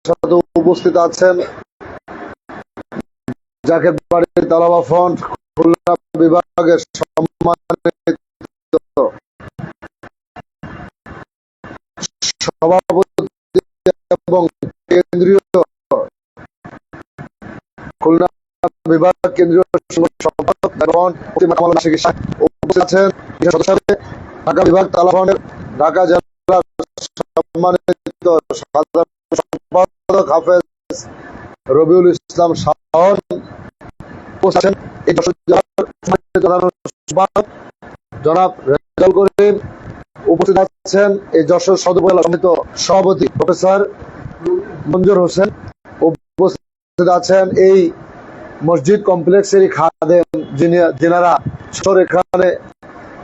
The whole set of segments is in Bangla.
সাথে উপস্থিত আছেন জাকের বাড়ি তালাবা ফ্রন্ট খুলনা বিভাগের সম্মানিত সভাপতি এবং কেন্দ্রীয় খুলনা বিভাগ কেন্দ্রীয় সম্পাদক উপস্থিত আছেন ঢাকা বিভাগ তালাবা ফ্রন্টের ঢাকা জেলার সম্মানিত সাধারণ সম্পাদক হাফেজ রবিউল ইসলাম শাওন, জনাব রেজাউল করিম, উপস্থিত আছেন এই যশোর সদর উপজেলা সমিতি সভাপতি প্রফেসর মঞ্জুর হোসেন, উপস্থিত আছেন এই মসজিদ কমপ্লেক্সেরই খাদেম যিনারা এখানে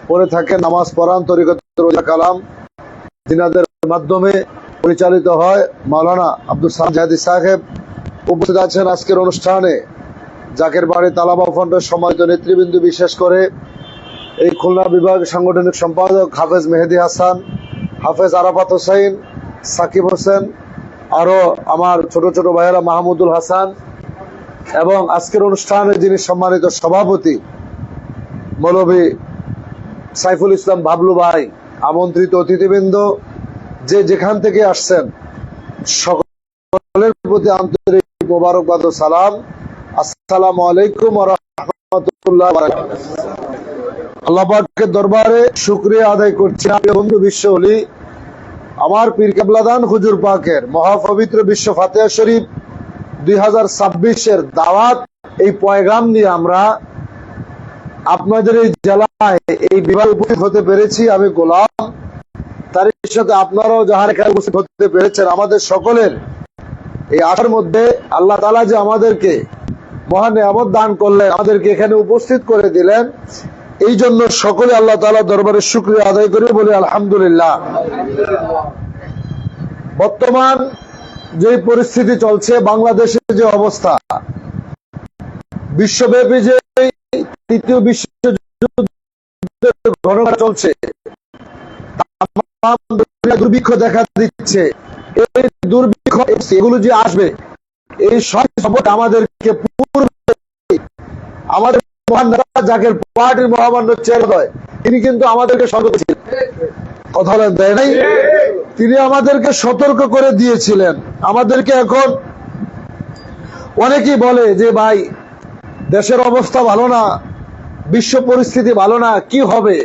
পড়ে থাকেন, নামাজ পড়ান, তরিকতের ওলামা কালাম যিনাদের মাধ্যমে পরিচালিত হয়, মাওলানা আব্দুল সালাম জাহেদি সাহেব। উপস্থিত আছেন আজকের অনুষ্ঠানে জাকের বাড়ি তালাবা ফ্রন্টের সম্মানিত নেতৃবৃন্দ, বিশেষ করে এই খুলনা বিভাগ সাংগঠনিক সম্পাদক হাফেজ মেহেদি হাসান, হাফেজ আরাফাত হোসেন, সাকিব হোসেন, আরো আমার ছোট ছোট ভাইয়েরা মাহমুদুল হাসান, এবং আজকের অনুষ্ঠানে যিনি সম্মানিত সভাপতি মৌলভী সাইফুল ইসলাম বাবলু ভাই, আমন্ত্রিত অতিথিবৃন্দ যে যেখান থেকে আসছেন সকলের প্রতি আন্তরিক মোবারকবাদ ও সালাম। আসসালামু আলাইকুম ওয়া রাহমাতুল্লাহি ওয়া বারাকাতুহু। আল্লাহ পাকের দরবারে শুকরিয়া আদায় করছি বন্ধু বিশ্ব ওলি আমার পীর কেবলাদান হুজুর পাকের মহাপবিত্র বিশ্ব ফাতিহা শরীফ 2026-এর দাওয়াত, এই পয়গাম নিয়ে আমরা আপনাদের এই জেলায় এই বিভাগে উপস্থিত হতে পেরেছি। আমি গোলাম, তার সাথে আপনারাও যাহার এখানে উপস্থিত হতে পেরেছেন, আমাদের সকলের এই আশার মধ্যে আল্লাহ তাআলা যে আমাদেরকে মহান নিয়ামত দান করলেন, আমাদেরকে এখানে উপস্থিত করে দিলেন, এই জন্য সকলে আল্লাহ তাআলার দরবারে শুকরিয়া আদায় করে বলি আলহামদুলিল্লাহ। বর্তমান যে পরিস্থিতি চলছে, বাংলাদেশের যে অবস্থা, বিশ্বব্যাপী যে তৃতীয় বিশ্বযুদ্ধের ঘটনা চলছে, দুর্ভিক্ষ দেখা দিচ্ছে, এই দুর্ভিক্ষ এগুলো যে আসবে, এই সব আমাদেরকে আমাদের মহান নেতা জাকের পার্টির মহামান্য চেয়ারম্যান, তিনি কিন্তু আমাদেরকে সতর্ক ছিলেন, কথা বলেন তাই নাই? তিনি আমাদেরকে সতর্ক করে দিয়েছিলেন। আমাদেরকে এখন অনেকেই বলে যে ভাই দেশের অবস্থা ভালো না, বিশ্ব পরিস্থিতি ভালো না, কি হবে?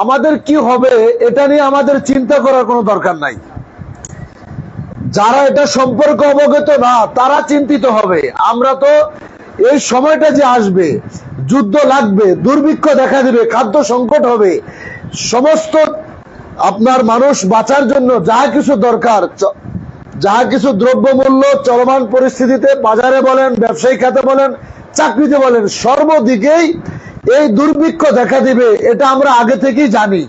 আমাদের কি হবে এটা নিয়ে আমাদের চিন্তা করার কোনো দরকার নাই। যারা এটা সম্পর্কে অবগত না তারা চিন্তিত হবে। আমরা তো এই সময়টা যে আসবে, যুদ্ধ লাগবে, দুর্ভিক্ষ দেখা দিবে, খাদ্য সংকট হবে, সমস্ত আপনার মানুষ বাঁচার জন্য যাহা কিছু দরকার, যাহা কিছু দ্রব্যমূল্য চলমান পরিস্থিতিতে বাজারে বলেন, ব্যবসায়িক খাতে বলেন, চাকরিতে বলেন, সর্বদিকেই এই দুর্ভিক্ষ দেখা দিবে, এটা আমরা আগে থেকেই জানি।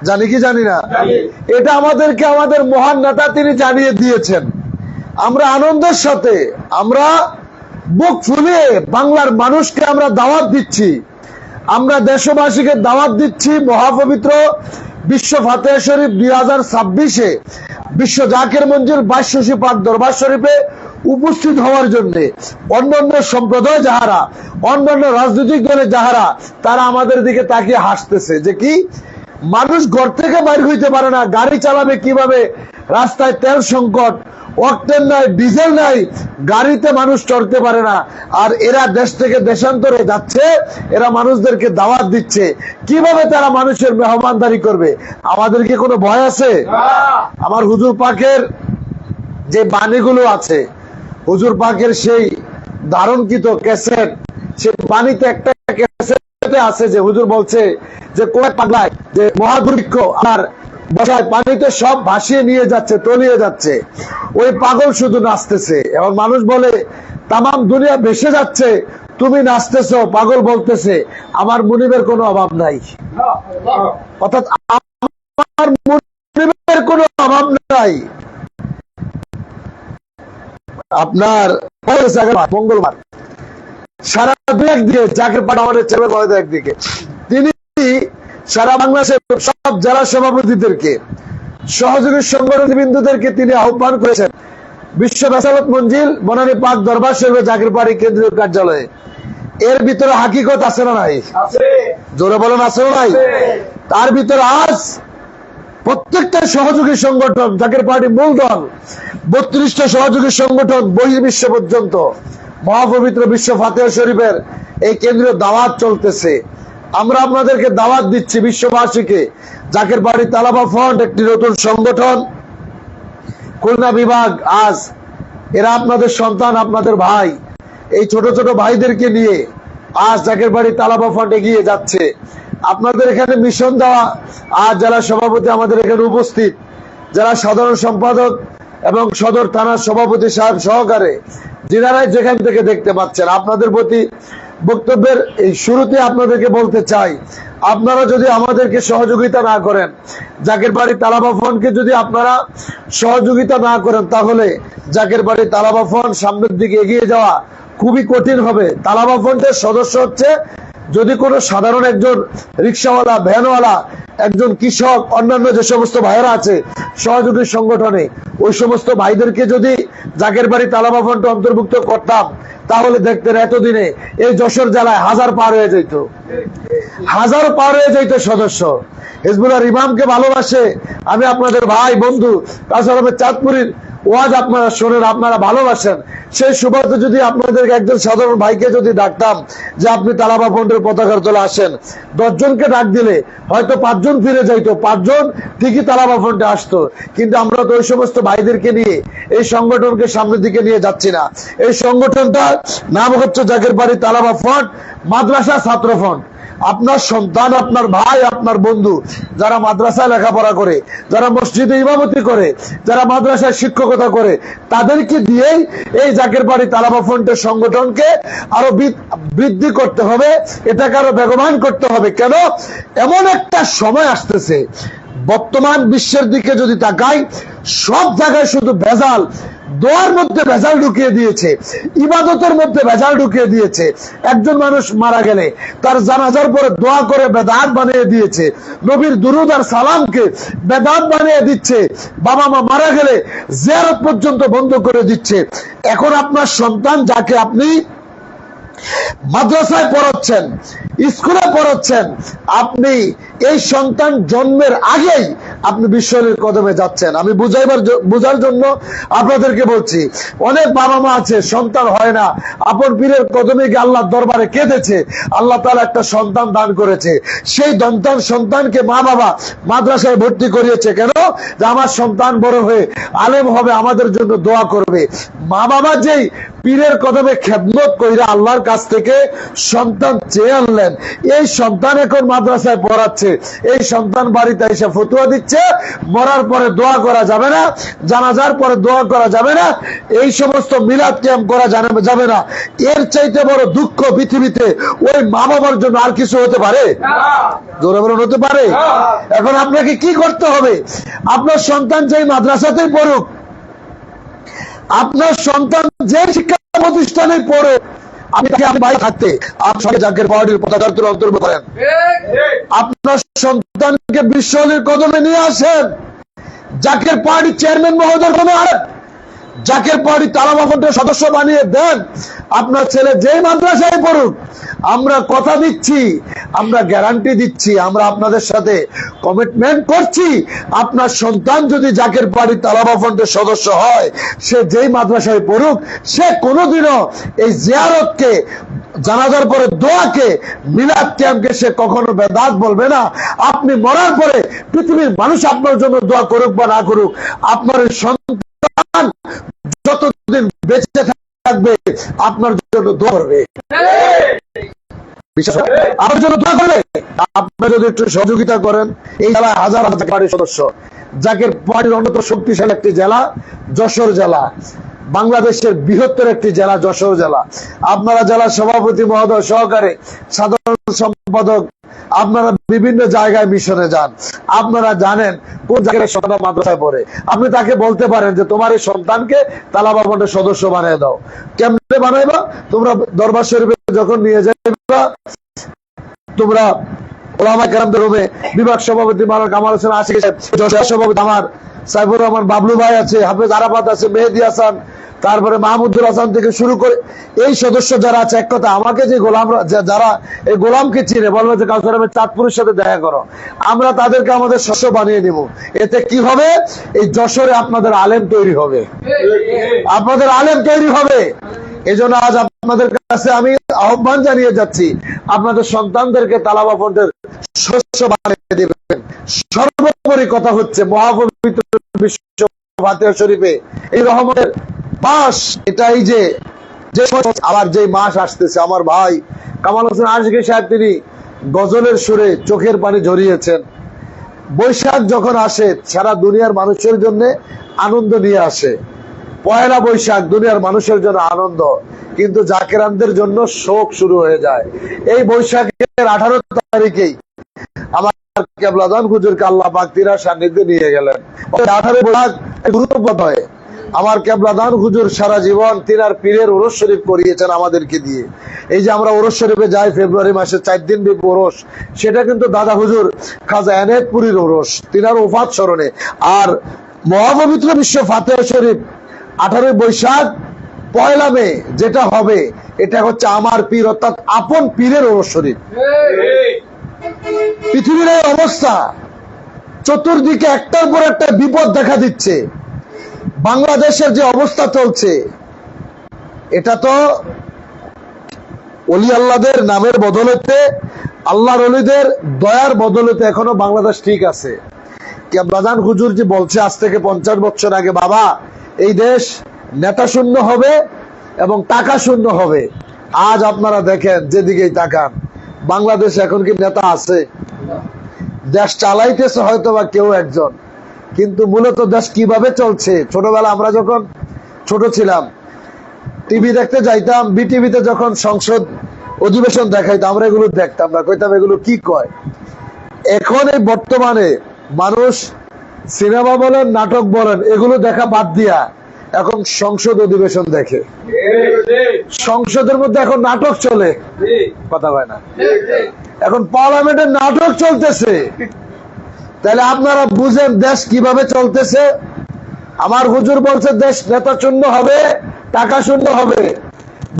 জানি কি জানি না? এটা আমাদেরকে আমাদের মহান নেতা তিনি জানিয়ে দিয়েছেন। আমরা আনন্দের সাথে, আমরা বুক ফুলিয়ে বাংলার মানুষকে আমরা দাওয়াত দিচ্ছি, আমরা দেশবাসীকে দাওয়াত দিচ্ছি মহাপবিত্র বিশ্ব ফাতিহা শরীফ 2026-এ বিশ্ব জাকের মঞ্জুর 2200 পাক দরবার শরীফে উপস্থিত হওয়ার জন্য। অন্যান্য সম্প্রদায় যাহারা, অন্যান্য রাজনৈতিক দলের যাহারা, তারা আমাদের দিকে তাকিয়ে হাসতেছে যে কি মানুষ ঘর থেকে বাইর হইতে পারে না, গাড়ি চালাবে কিভাবে, রাস্তায় তেল সংকট, অক্টেন নাই, ডিজেল নাই, গাড়িতে মানুষ চড়তে পারে না, আর এরা দেশ থেকে দেশান্তরে যাচ্ছে, এরা মানুষদেরকে দাওয়াত দিচ্ছে, কিভাবে তারা মানুষের মেহমানদারি করবে? আমাদের কি কোনো ভয় আছে? আমার হুজুর পাকের যে বাণীগুলো আছে, হুজুর পাকের সেই ধারণকৃত ক্যাসেট, সে বাণীতে একটা ক্যাসেটে আছে যে হুজুর বলছে যে কোন পাগলায় যে মহাদুর্ভিক্ষ আর বসায় পানিতে সব ভাসিয়ে নিয়ে যাচ্ছে, তলিয়ে যাচ্ছে, ওই পাগল শুধু নাচতেছে। এবং মানুষ বলে তামাম দুনিয়া ভেসে যাচ্ছে, তুমি নাচতেছো। পাগল বলতেছে আমার মুনিবের কোনো অভাব নাই, অর্থাৎ আমার মুনিবের কোনো অভাব নাই। আপনার মঙ্গলবার সারা দুই একদিকে জাকের পাঠ আমাদের চেপে পড়ে একদিকে, তিনি সারা বাংলাদেশের সব জেলা সভাপতিদেরকে, সহযোগী সংগঠন বিন্দুদেরকে তিনি আহ্বান করেছেন বিশ্ব বেসালত মঞ্জিল বনানী পাক দরবার শরীফে জাকিরপাড়ি কেন্দ্রীয় কার্যালয়ে। এর ভিতরে হাকিকত আছে না নাই? জোরে বলেন আছে না নাই? তার ভিতরে আজ প্রত্যেকটা সহযোগী সংগঠন, জাকিরপাড়ি মূল দল 32টা সহযোগী সংগঠন বহির্বিশ্ব পর্যন্ত মহাপবিত্র বিশ্ব ফাতিহা শরীফের এই কেন্দ্রীয় দাওয়াত চলতেছে। আমরা আপনাদেরকে দাওয়াত দিচ্ছি বিশ্ববাসীকে। জাকিরপাড়ি তালাবা ফ্রন্ট একটি নতুন সংগঠন, খুলনা বিভাগ। আজ এরা আপনাদের সন্তান, আপনাদের ভাই। এই ছোট ছোট ভাইদেরকে নিয়ে আজ জাকিরপাড়ি তালাবা ফ্রন্ট এগিয়ে যাচ্ছে। আপনাদের এখানে মিশন দেওয়া আজ জেলা সভাপতি আমাদের এখানে উপস্থিত, যারা সাধারণ সম্পাদক এবং সদর থানার সভাপতি সাহেব সহকারে, যিনারাই যেখান থেকে দেখতে পাচ্ছেন, আপনাদের প্রতি বক্তব্যের এই শুরুতে আপনাদেরকে বলতে চাই, আপনারা যদি আমাদেরকে সহযোগিতা না করেন, জাকিরপাড়ি তালাবা ফ্রন্টকে যদি আপনারা সহযোগিতা না করেন, তাহলে জাকিরপাড়ি তালাবা ফ্রন্ট সামনের দিকে এগিয়ে যাওয়া খুবই কঠিন হবে। তালাবা ফ্রন্টের সদস্য হচ্ছে যদি কোনো সাধারণ একজন রিক্সাওয়ালা, ভ্যানওয়ালা, একজন কৃষক, অন্যান্য যে সমস্ত ভাইয়েরা আছে সহযোগী সংগঠনে, ওই সমস্ত ভাইদেরকে যদি জাকিরপাড়ি তালাবা ফ্রন্টে অন্তর্ভুক্ত করতাম, তাহলে দেখতেন এতদিনে এই যশোর জেলায় 1000 পার হয়ে যেত, 1000 পার হয়ে যেত সদস্য। হিজবুল্লাহর ইমামকে ভালোবাসে, আমি আপনাদের ভাই বন্ধু কাসর আহমেদ চাঁদপুরীর ওয়াজ আপনারা শোনেন, আপনারা ভালোবাসেন। সেই সুবাদে যদি আপনাদের একজন সাধারণ ভাইকে যদি ডাকতাম যে আপনি তালাবা ফ্রন্টের পতাকার তলে আসেন, 10 জনকে ডাক দিলে হয়তো 5 জন ফিরে যাইতো, 5 জন ঠিকই তালাবা ফ্রন্টে আসতো। কিন্তু আমরা তো ওই সমস্ত ভাইদেরকে নিয়ে এই সংগঠনকে সামনের দিকে নিয়ে যাচ্ছি না। এই সংগঠনটার নাম হচ্ছে জাকিরপাড়ি তালাবা ফ্রন্ট মাদ্রাসা ছাত্র ফ্রন্ট। আপনার সন্তান, আপনার ভাই, আপনার বন্ধু যারা মাদ্রাসায় লেখাপড়া করে, যারা মসজিদে ইমামতি করে, যারা মাদ্রাসায় শিক্ষকতা করে, তাদেরকে দিয়েই এই জাকিরপাড়ি তালাবা ফ্রন্টের সংগঠনকে আরো বৃদ্ধি করতে হবে, এটাকে আরো বেগবান করতে হবে। কেন? এমন একটা সময় আসতেছে, বর্তমান বিশ্বের দিকে যদি তাকাই, সব জায়গায় শুধু ভেজাল। দোয়ার মধ্যে ভেজাল ঢুকিয়ে দিয়েছে, ইবাদতের মধ্যে ভেজাল ঢুকিয়ে দিয়েছে। একজন মানুষ মারা গেলে তার জানাজার পরে দোয়া করে বেদাত বানিয়ে দিয়েছে, নবীর দুরুদ আর সালামকে বেদাত বানিয়ে দিচ্ছে। বাবা মা মারা গেলে জিয়ারত পর্যন্ত বন্ধ করে দিচ্ছে। এখন আপনার সন্তান, যাকে আপনি মাদ্রাসায় পড়াচ্ছেন, স্কুলে পড়াচ্ছেন, আপনি এই সন্তান জন্মের আগেই আপনি বিশ্বের কদমে যাচ্ছেন। আমি বুঝার জন্য আপনাদেরকে বলছি, অনেক বাবা মা আছে সন্তান হয় না, আপন পীরের কদমে গিয়ে আল্লাহর দরবারে কেঁদেছে, আল্লাহ তাআলা একটা সন্তান দান করেছে। সেই সন্তানকে মা বাবা মাদ্রাসায় ভর্তি করিয়েছে। কেন? যে আমার সন্তান বড় হয়ে আলেম হবে, আমাদের জন্য দোয়া করবে। মা বাবা যেই পীরের কদমে খেদমত কইরা আল্লাহর কাছ থেকে সন্তান চেয়ে আনলেন, এই সন্তান এখন মাদ্রাসায় পড়াচ্ছে, এই সন্তান বাড়িতে এসে ফতুয়া দিচ্ছে, মরার পরে দোয়া করা যাবে না, জানাজার পরে দোয়া করা যাবে না, এই সমস্ত মিলাদ ক্যাম্প করা যাবে না। এর চাইতে বড় দুঃখ পৃথিবীতে ওই মা বাবার জন্য আর কিছু হতে পারে? জোরে বলুন, হতে পারে? এখন আপনাকে কি করতে হবে? আপনার সন্তান যেই মাদ্রাসাতেই পড়ুক, আপনার সন্তান যে শিক্ষা প্রতিষ্ঠানে পড়ে, আপনি তাকে ভাই থাকতে আপনার জাকিরপাড়ির পতাকার তলে অন্তর্ভুক্ত করেন। আপনার সন্তানকে বিশ্বলীর কদমে নিয়ে আসেন, জাকিরপাড়ি চেয়ারম্যান মহোদয়ের কদমে আনেন, জাকিরপাড়ি তালাবা ফ্রন্টের সদস্য বানিয়ে দেন। আপনার ছেলে যেই মাদ্রাসায় পড়ুক, আমরা কথা দিচ্ছি, আমরা গ্যারান্টি দিচ্ছি, আমরা আপনাদের সাথে কমিটমেন্ট করছি, আপনার সন্তান যদি জাকিরপাড়ি তালাবা ফ্রন্টের সদস্য হয়, সে যেই মাদ্রাসায় পড়ুক, সে কোনোদিনও এই জিয়ারতকে, জানাজার পরে দোয়াকে, মিলাদ ক্যাম্পকে সে কখনো বেদাত বলবে না। আপনি মরার পরে পৃথিবীর মানুষ আপনার জন্য দোয়া করুক বা না করুক, আপনার সন্তান যতদিন বেঁচে থাকবে আপনার জন্য দোয়া করবে, আপনার জন্য দোয়া করবে। আপনি যদি একটু সহযোগিতা করেন, এই জেলায় হাজার হাজার পার্টির সদস্য, জাকিরপাড়ির অন্যতম শক্তিশালী একটি জেলা যশোর জেলা, বাংলাদেশের বৃহত্তর একটি জেলা যশোর জেলা। আপনারা জেলা সভাপতি মহোদয় সহকারে, সাধারণ সম্পাদক, আপনারা বিভিন্ন জায়গায় মিশনে যান, আপনারা জানেন কোন জায়গায় সন্তান মাদ্রাসায় পড়ে। আপনি তাকে বলতে পারেন যে তোমার এই সন্তানকে তালাবা ফ্রন্টের সদস্য বানিয়ে দাও। কেমনে বানাইবা? তোমরা দরবার শরীফে যখন নিয়ে যাইবা, তোমরা ওলামা কেরামদের রুমে বিভাগ সভাপতি মাওলানা কামাল হোসেন আশিক সাহেব, সভাপতি আমার সাইফুর রহমান বাবলু ভাই আছে, হাফেজ আরাফাত আছে, মেহেদি হাসান, তারপরে মাহমুদুল হাসান থেকে শুরু করে এই সদস্য যারা আছে, এক কথা আমাকে যে গোলাম যারা এই গোলামকে চিনে বলবে যে কাউসার আহমেদ চাঁদপুরের সাথে দেখা করো, আমরা তাদেরকে আমাদের শস্য বানিয়ে নিব। এতে কি হবে? এই যশোরে আপনাদের আলেম তৈরি হবে, আপনাদের আলেম তৈরি হবে। এই জন্য আজ আপনাদের কাছে আমি আহ্বান জানিয়ে যাচ্ছি, আপনাদের সন্তানদেরকে তালাবা ফন্ডের শস্য বানিয়ে দেবেন। সর্বোপরি কথা হচ্ছে মহাপবিত্র বিশ্ব ফাতিহা শরীফে এই রহমতের মাস, এটাই যে আবার যে মাস আসতেছে, আমার ভাই কামাল হোসেন আশিকি সাহেব তিনি গজলের সুরে চোখের পানি ঝরিয়েছেন। বৈশাখ যখন আসে সারা দুনিয়ার মানুষের জন্য আনন্দ নিয়ে আসে। পয়লা বৈশাখ দুনিয়ার মানুষের জন্য আনন্দ, কিন্তু জাকেরানদের জন্য শোক শুরু হয়ে যায়। এই বৈশাখের 18 তারিখেই আমার কেবলাদান হুজুরকে আল্লাহ পাক তিনার সান্নিধ্যে নিয়ে গেলেন। 18 বৈশাখ গুরুত্বপূর্ণ হয়। আমার কেবলাদান হুজুর সারা জীবন তিনার পীরের ওরস শরীফ করিয়েছেন আমাদেরকে দিয়ে। এই যে আমরা ওরস শরীফে যাই ফেব্রুয়ারি মাসে 4 দিন ব্যাপী ওরস, সেটা কিন্তু দাদা হুজুর খাজা এনায়েতপুরীর ওরস, তিনার ওফাত স্মরণে। আর মহাপবিত্র বিশ্ব ফাতিহা শরীফ 18 বৈশাখ পয়লা মে যেটা হবে, এটা হচ্ছে আমার পীর অর্থাৎ আপন পীরের ওরস শরীফ। পৃথিবীর এই অবস্থা, চতুর্দিকে একটার পর একটা বিপদ দেখা দিচ্ছে। বাংলাদেশের যে অবস্থা চলছে, এটা তো ওলি আল্লাহদের নামের বদলতে, আল্লাহর ওলিদের দয়ার বদলতে এখনো বাংলাদেশ ঠিক আছে। কেবলাদান হুজুর যে বলছে আজ থেকে 50 বছর আগে, বাবা এই দেশ নেতা শূন্য হবে এবং টাকা শূন্য হবে। আজ আপনারা দেখেন যেদিকেই তাকান, বাংলাদেশ এখন কি নেতা আছে? দেশ চালাইতেছে হয়তো বা কেউ একজন, কিন্তু মূলত দেশ কিভাবে চলছে। ছোটবেলা আমরা যখন ছোট ছিলাম টিভি দেখতে যাইতাম, বিটিভিতে যখন সংসদ অধিবেশন দেখাইতাম আমরা এগুলো দেখতাম না, কইতাম এগুলো কি কয়। এখন এই বর্তমানে মানুষ সিনেমা বলেন নাটক বলেন এগুলো দেখা বাদ দিয়া এখন সংসদ অধিবেশন দেখে। সংসদের মধ্যে এখন নাটক চলে, কথা হয় না, এখন পার্লামেন্টের নাটক চলতেছে। তাহলে আপনারা বুঝেন দেশ কিভাবে চলতেছে। আমার হুজুর বলছে দেশ নেতা শূন্য হবে, টাকা শূন্য হবে।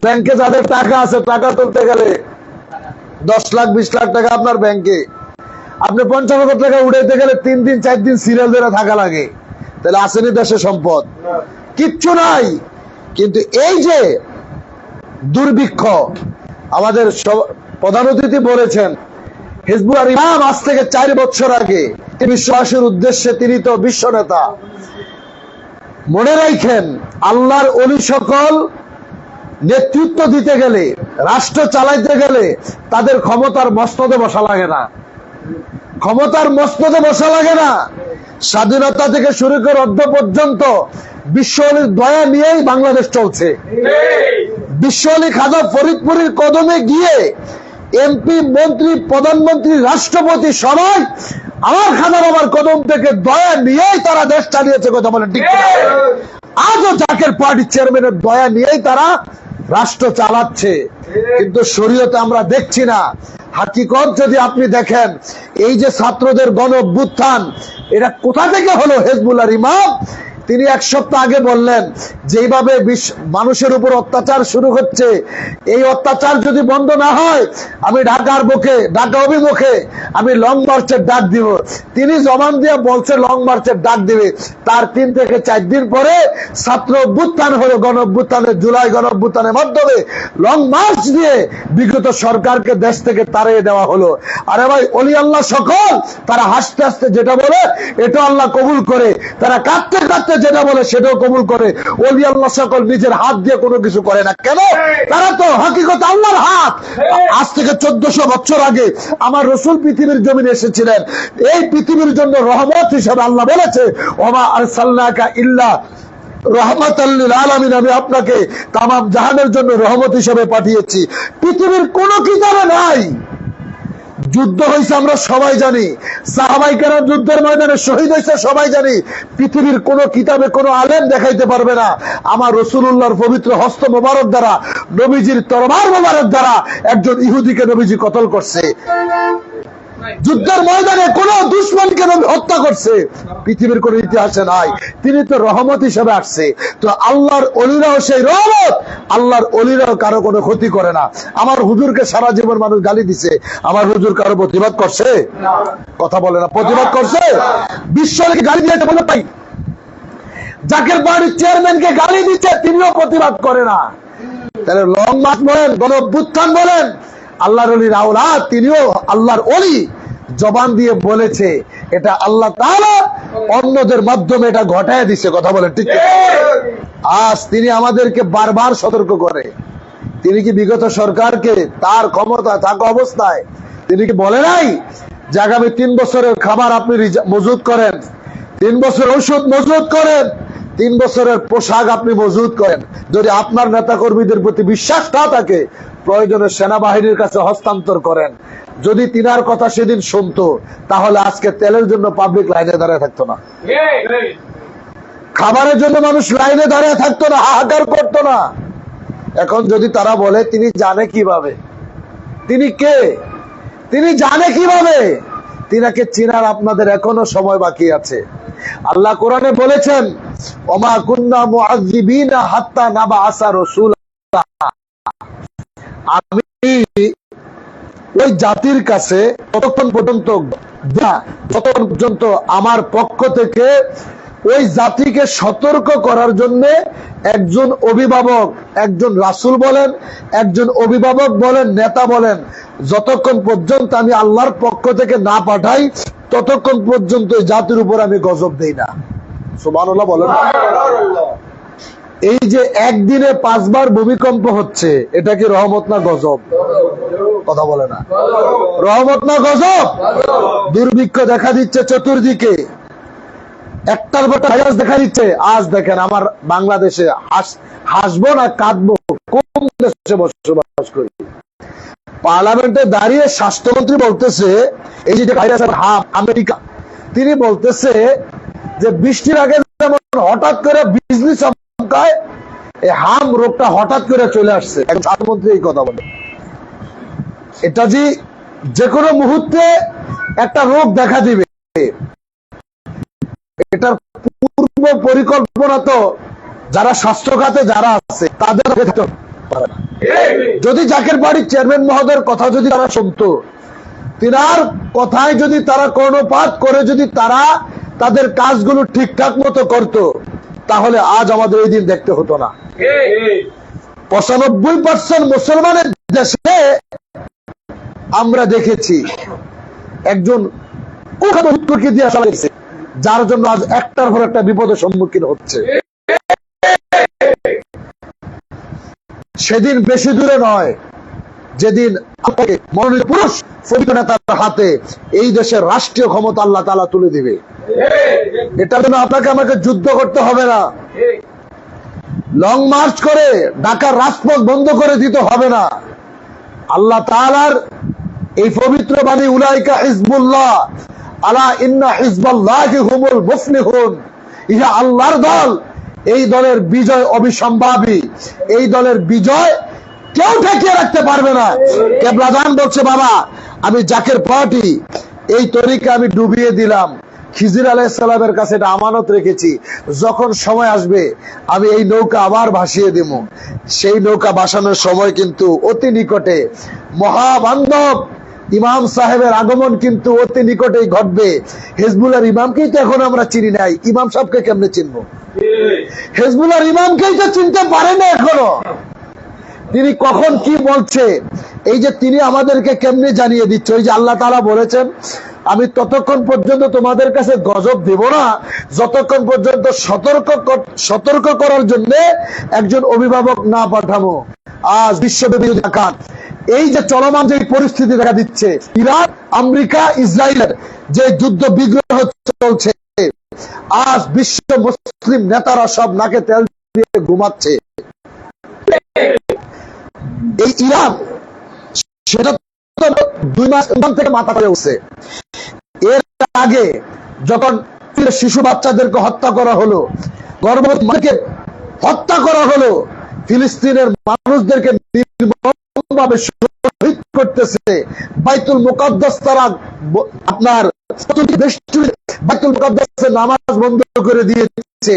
ব্যাংকে যাদের টাকা আছে, টাকা তুলতে গেলে 10 লাখ 20 লাখ টাকা আপনার ব্যাংকে, আপনি 50 লাখ টাকা উঠাইতে গেলে 3 দিন 4 দিন সিরিয়াল ধরে থাকা লাগে। তাহলে আসেনি দেশে সম্পদ? কিচ্ছু নাই। কিন্তু এই যে দুর্ভিক্ষ, আমাদের প্রধান অতিথি বলেছেন হিজবুল ইমাম আজ থেকে 4 বছর আগে বিশ্ববাসীর উদ্দেশ্যে, তিনি তো বিশ্ব নেতা। মনে রাখেন আল্লাহর ওলি সকল নেতৃত্ব দিতে গেলে, রাষ্ট্র চালাইতে গেলে তাদের ক্ষমতার মস্তদে বসা লাগে না, ক্ষমতার মস্তদে বসা লাগে না। স্বাধীনতা থেকে শুরু করে অদ্য পর্যন্ত বিশ্ব অলির দয়া নিয়েই বাংলাদেশ চলছে। বিশ্ব অলি খাজা ফরিদপুরের কদমে গিয়ে এমপি, মন্ত্রী, প্রধানমন্ত্রী, রাষ্ট্রপতি সবাই আমার খাজা বাবার কদম থেকে দয়া নিয়েই তারা দেশ চালিয়েছে। কথা বলেন ঠিক কিনা? আজও জাকের পার্টি চেয়ারম্যানের দয়া নিয়েই তারা রাষ্ট্র চালাচ্ছে। কিন্তু শরীয়তে আমরা দেখছি না। হাকিকত যদি আপনি দেখেন, এই যে ছাত্রদের গণ অভ্যুত্থান, এটা কোথা থেকে হলো? হিজবুল্লাহর ইমাম তিনি 1 সপ্তাহ আগে বললেন যেইভাবে মানুষের উপর অত্যাচার শুরু হচ্ছে, এই অত্যাচার যদি বন্ধ না হয় আমি ঢাকা অভিমুখে আমি লং মার্চের ডাক দিব। তিনি জবান দিয়ে বলছে লং মার্চের ডাক দিবে। তার 3 থেকে 4 দিন পরে ছাত্র অভ্যুত্থান হলো। গণ অভ্যুত্থানের জুলাই গণ অভ্যুত্থানের মাধ্যমে লং মার্চ দিয়ে বিগত সরকারকে দেশ থেকে তাড়িয়ে দেওয়া হলো। আরে ভাই, অলি আল্লাহ সকল তারা হাসতে হাসতে যেটা বলে এটা আল্লাহ কবুল করে, তারা কাঁদতে কাঁদতে যেটা বলে সেটাও কবুল করে। ওলি আল্লাহ সকল নিজের হাত দিয়ে কোনো কিছু করে না। কেন? তারা তো হাকিকত আল্লাহর হাত। আজ থেকে 1400 বছর আগে আমার রাসূল পৃথিবীর জমিনে এসেছিলেন। এই পৃথিবীর জন্য রহমত হিসেবে আল্লাহ বলেছে ওমা আরসালনাকা ইল্লা রহমাতাল লিল আলামিন, আমি আপনাকে তামাম জাহানের জন্য রহমত হিসেবে পাঠিয়েছি। পৃথিবীর কোন কিতাবে নাই। যুদ্ধ হয়েছে আমরা সবাই জানি, সাহাবায়ে কেরাম যুদ্ধের ময়দানে শহীদ হয়েছে সবাই জানি। পৃথিবীর কোন কিতাবে কোন আলেম দেখাইতে পারবে না আমার রাসূলুল্লাহর পবিত্র হস্ত মোবারক দ্বারা, নবীজির তরবার মোবারক দ্বারা একজন ইহুদিকে নবীজি কতল করছে। যুদ্ধের ময়দানে কোন দুশ্মনকে নবী হত্যা করছে পৃথিবীর কোন ইতিহাসে নাই। তিনি তো রহমত হিসেবে আসছে। তো আল্লাহর অলিরাও সেই রহমত, আল্লাহর অলিরাও কারো কোনো ক্ষতি করে না। আমার হুজুরকে সারা জীবন মানুষ গালি দিছে, আমার হুজুর কারো প্রতিবাদ করছে? কথা বলে না। প্রতিবাদ করছে? বিশ্বকে গালি দিয়েছে বলে পাই। জাকের বাড়ির চেয়ারম্যানকে গালি দিচ্ছে, তিনিও প্রতিবাদ করে না। তাহলে লং মার্চ বলেন, গণঅভ্যুত্থান বলেন, আল্লাহর অলির আওলাদ, তিনিও আল্লাহর অলি, জবান দিয়ে বলেছে এটা আল্লাহ তাআলা অন্যদের মাধ্যমে এটা ঘটায় দিছে। কথা বলেন ঠিক? আজ তিনি আমাদেরকে বারবার সতর্ক করে। তিনি কি বিগত সরকারকে তার ক্ষমতা থাকা অবস্থায় তিনি কি বলে নাই যে আগামী 3 বছরের খাবার আপনি মজুত করেন, 3 বছর ঔষধ মজুত করেন, 3 বছরের পোশাক আপনি মজুত করেন। যদি আপনার নেতা কর্মীদের প্রতি বিশ্বাস না থাকে, প্রয়োজনে সেনাবাহিনীর কাছে হস্তান্তর করেন। যদি তিনার কথা সেদিন শুনতো, তাহলে আজকে তেলের জন্য পাবলিক লাইনে দাঁড়িয়ে থাকতো না, খাবারের জন্য মানুষ লাইনে দাঁড়িয়ে থাকতো না, হাহাকার করতো না। এখন যদি তারা বলে তিনি জানে কিভাবে, তিনি কে, তিনি জানে কিভাবে, তিনাকে চিনার আপনাদের এখনো সময় বাকি আছে। আল্লাহ কোরআনে বলেছেন, ওমা কুন্না মুআযযিবিনা হাত্তা নাবআসা রাসূলা, আমি ওই জাতির কাছে ততক্ষণ পর্যন্ত আমার পক্ষ থেকে ওই জাতিকে সতর্ক করার জন্য একজন অভিভাবক, একজন রাসূল বলেন, একজন অভিভাবক বলেন, নেতা বলেন, যতক্ষণ পর্যন্ত আমি আল্লাহর পক্ষ থেকে না পাঠাই, ততক্ষণ পর্যন্ত এই জাতির উপর আমি গজব দেই না। সুবহানাল্লাহ বলেন। এই যে একদিনে 5 বার ভূমিকম্প হচ্ছে, এটা কি রহমত না গজব? কথা বলে না। রহমত না গজব? দুর্ভিক্ষ দেখা দিচ্ছে চতুর্দিকে, একটার পর ভাইরাস দেখা দিচ্ছে। আজ দেখেন আমার বাংলাদেশে হাসবো না কাঁদবো, কোন দেশে বসবাস করি, পার্লামেন্টে দাঁড়িয়ে স্বাস্থ্যমন্ত্রী বলতেছে এই যে ভাইরাসের হাম আমেরিকা, তিনি বলতেছে যে বৃষ্টির আগে যেমন হঠাৎ করে বিজলি চমকায়, এই হাম রোগটা হঠাৎ করে চলে আসছে। স্বাস্থ্যমন্ত্রী এই কথা বলে, এটা যে কোনো মুহূর্তে একটা রোগ দেখা দিবে, এটার পূর্ব পরিকল্পনা তো যারা স্বাস্থ্য খাতে যারা আছে তাদের যদি জাকের বাড়ির চেয়ারম্যান মহোদয়ের কথা যদি তারা শুনতো, তিনার কথায় যদি তারা কর্ণপাত করে যদি তারা তাদের কাজগুলো ঠিকঠাক মতো করত, তাহলে আজ আমাদের এই দিন দেখতে হতো না। 95% মুসলমানের দেশে আমরা দেখেছি একজন দিয়ে আসা হয়েছে, যার জন্য আজ একটার পর একটা বিপদের সম্মুখীন হচ্ছে। সেদিন বেশি দূরে নয়, যেদিন মনোনীত পুরুষ পবিত্র নেতার হাতে এই দেশের রাষ্ট্রীয় ক্ষমতা আল্লাহ তাআলা তুলে দিবে। এটার জন্য আপনাকে আমাকে যুদ্ধ করতে হবে না, লং মার্চ করে ঢাকার রাজপথ বন্ধ করে দিতে হবে না। আল্লাহ তাআলার এই পবিত্র বাণী, উলাইকা হিজবুল্লাহ আলা ইন্না হিজবাল্লাহি হুমুল মুফলিহুন, ইহা আল্লাহর দল, এই দলের বিজয় অবিসম্ভাবী, এই দলের বিজয় কেউ ঠেকিয়ে রাখতে পারবে না। কেবলাদান বলছে, বাবা আমি জাকের পার্টি এই তরিকা আমি ডুবিয়ে দিলাম, খিজির আলাইহিস সালামের কাছে এটা আমানত রেখেছি, যখন সময় আসবে আমি এই নৌকা আবার ভাসিয়ে দেব। সেই নৌকা ভাসানোর সময় কিন্তু অতি নিকটে, মহাবান্ধব ইমাম সাহেবের আগমন কিন্তু অতি নিকটেই ঘটবে। হিজবুল্লাহর ইমামকেই তো এখন আমরা চিনি নাই, ইমাম সাহেবকে কেমনে চিনবো? হিজবুল্লাহর ইমামকেই তো চিনতে পারে না এখনো, তিনি কখন কি বলছে, এই যে তিনি আমাদেরকে কেমনে জানিয়ে দিচ্ছে। ওই যে আল্লাহ তাআলা বলেছেন, আমি ততক্ষণ পর্যন্ত তোমাদের কাছে গজব দেব না যতক্ষণ পর্যন্ত সতর্ক করার জন্য একজন অভিভাবক না পাঠাবো। আজ বিশ্বব্যাপী দেখান, এই যে চলমান যে পরিস্থিতি দেখা দিচ্ছে, ইরান আমেরিকা ইসরায়েলের যে যুদ্ধ বিগ্রহ চলছে, আজ বিশ্ব মুসলিম নেতারা সব নাকে তেল দিয়ে ঘুমাচ্ছে। এই ইরান সেটা 2 মাস থেকে মাথা করে উঠছে। এর আগে যখন শিশু বাচ্চাদেরকে হত্যা করা হলো, গর্ভবতী মাকে হত্যা করা হলো, ফিলিস্তিনের মানুষদেরকে নির্মমভাবে শহীদ করতেছে, বাইতুল মুকাদ্দাস তারা আপনার বাইতুল মুকাদ্দাসে নামাজ বন্ধ করে দিয়েছে।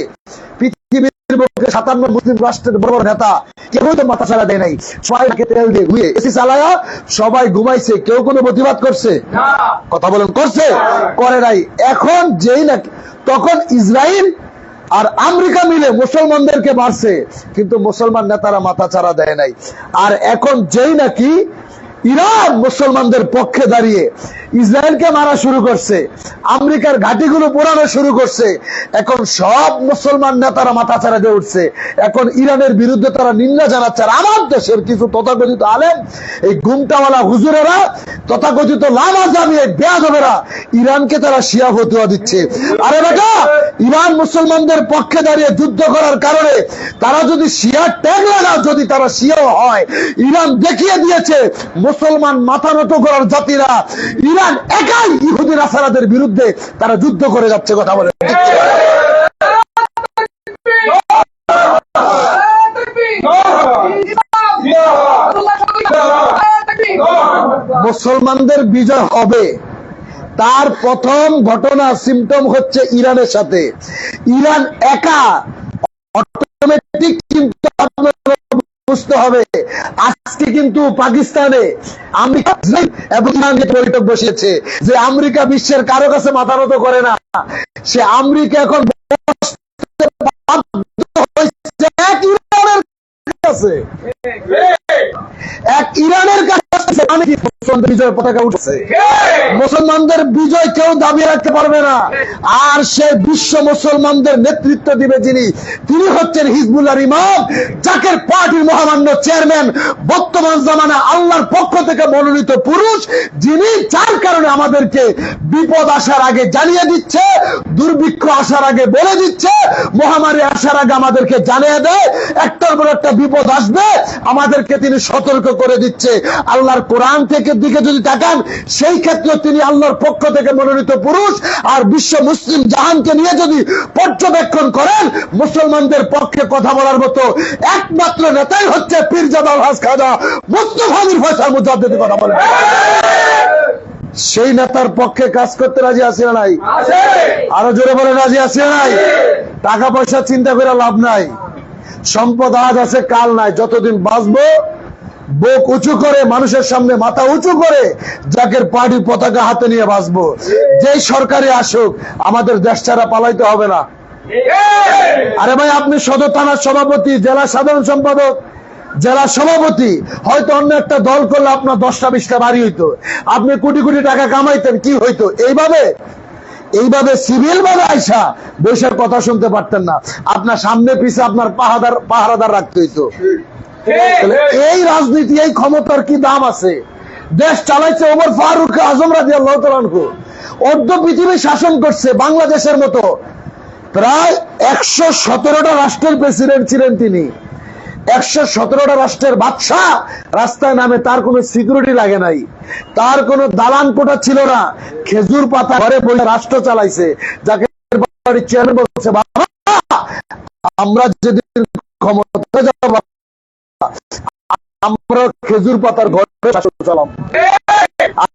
পৃথিবীর বুকে 57 মুসলিম রাষ্ট্রের বড় নেতা কেউ তো মাথা ছাড়া দেয় নাই, সবাইকে তেল দিয়ে ঘুরিয়ে এসি চালায়া সবাই ঘুমাইছে, কেউ কোনো প্রতিবাদ করছে? কথা বলেন, করছে? করে নাই। এখন যেই না তখন ইসরায়েল আর আমেরিকা মিলে মুসলমানদেরকে মারছে, কিন্তু মুসলমান নেতারা মাথা ছাড়া দেয় নাই। আর এখন যেই নাকি ইরান মুসলমানদের পক্ষে দাঁড়িয়ে ইসরায়েলকে মারা শুরু করছে, আমেরিকার ঘাঁটিগুলো পোড়ানো শুরু করছে, এখন সব মুসলমান নেতারা মাথা ছাড়া দিয়ে উঠছে। এখন ইরানের বিরুদ্ধে তারা নিন্দা জানাচ্ছে। আর আমার দেশের কিছু তথাকথিত আলেম, এই গুমটাওয়ালা হুজুরেরা, তথাকথিত লামা জামিয়ে বেয়াদবেরা ইরানকে তারা শিয়া ফতুয়া দিচ্ছে। আরে বেটা, ইরান মুসলমানদের পক্ষে দাঁড়িয়ে যুদ্ধ করার কারণে তারা যদি শিয়ার ট্যাগ লাগাও, যদি তারা শিয়াও হয়, ইরান দেখিয়ে দিয়েছে মুসলমান মাথা নত করার জাতিরা ইরান একাই ইহুদি নাসারাদের বিরুদ্ধে তারা যুদ্ধ করে যাচ্ছে। কথা বলে মুসলমানদের বিজয় হবে, তার প্রথম ঘটনা সিমটম হচ্ছে ইরানের সাথে। ইরান একা অটোমেটিক কিন্তু বুঝতে হবে। আজকে কিন্তু পাকিস্তানে আমেরিকা এবং বৈঠক বসেছে যে আমেরিকা বিশ্বের কারো কাছে মাথা নত করে না, সে আমেরিকা এখন এক ইরানের কাছে বিজয় পতাকা উঠেছে। মুসলমানদের বিজয় কেউ দাবি রাখতে পারবে না। আর সে বিশ্ব মুসলমানদের নেতৃত্ব দিবে যিনি, তিনি হচ্ছেন হিজবুল্লাহর ইমাম, জাকের পার্টির মহামান্য চেয়ারম্যান, বর্তমান জামানা আল্লাহর পক্ষ থেকে মনোনীত পুরুষ, যিনি যার কারণে আমাদেরকে বিপদ আসার আগে জানিয়ে দিচ্ছে, দুর্ভিক্ষ আসার আগে বলে দিচ্ছে, মহামারী আসার আগে আমাদেরকে জানিয়ে দেয় একটার পর একটা বিপদ আসবে, আমাদেরকে তিনি সতর্ক করে দিচ্ছে। আল্লাহর কোরআন থেকে দিকে যদি তাকান, সেই ক্ষেত্রে তিনি আল্লাহর পক্ষ থেকে মনোনীত পুরুষ। আর বিশ্ব মুসলিম জাহানকে নিয়ে যদি পর্যবেক্ষণ করেন, মুসলমানদের পক্ষে কথা বলার মতো একমাত্র নেতাই হচ্ছে পীরজাদা আলহাজ খাজা মুস্তাফা মীর ফয়সাল মুজাদ্দিদি। কথা বলেন, সেই নেতার পক্ষে কাজ করতে রাজি আছে না নাই? আরো জোরে বলে রাজি আছে না নাই? টাকা পয়সা চিন্তা করে লাভ নাই, সম্পদ আজ আছে কাল নাই। যতদিন বাঁচবো বুক উঁচু করে, মানুষের সামনে মাথা উঁচু করে জাকের পার্টির পতাকা হাতে নিয়ে বাঁচবো। যেই সরকারি আসুক, আমাদের দেশ ছাড়া পালাইতে হবে না। আরে ভাই, আপনি সদর থানার সভাপতি, জেলা সাধারণ সম্পাদক, জেলা সভাপতি, হয়তো অন্য একটা দল করলে আপনার 10টা 20টা বাড়ি হইতো, আপনি কোটি কোটি টাকা কামাইতেন, কি হইতো? এইভাবে সিভিল ভাবে আইসা বৈশার কথা শুনতে পারতেন না, আপনার সামনে পিছে আপনার পাহারাদার রাখতে হইতো। এই রাজনীতি, এই ক্ষমতার কি দাম আছে? দেশ চালাইছে ওমর ফারুক আজম রাদিয়াল্লাহু তাআলা আনহু, অর্ধ পৃথিবী শাসন করছে। বাংলাদেশের মতো প্রায় 117টা রাষ্ট্রের প্রেসিডেন্ট ছিলেন তিনি। 117টা রাষ্ট্রের বাদশাহ রাস্তায় নামে, তার কোনো সিকিউরিটি লাগে নাই, তার কোনো দালান কোঠা ছিল না, খেজুর পাতা ঘরে বসে রাষ্ট্র চালাইছে। যাকে চেয়ারম্যান বলছে, বাবা আমরা যেদিন ক্ষমতা যাব, আমরা খেজুর পাতার ঘরে রাষ্ট্র চালাম,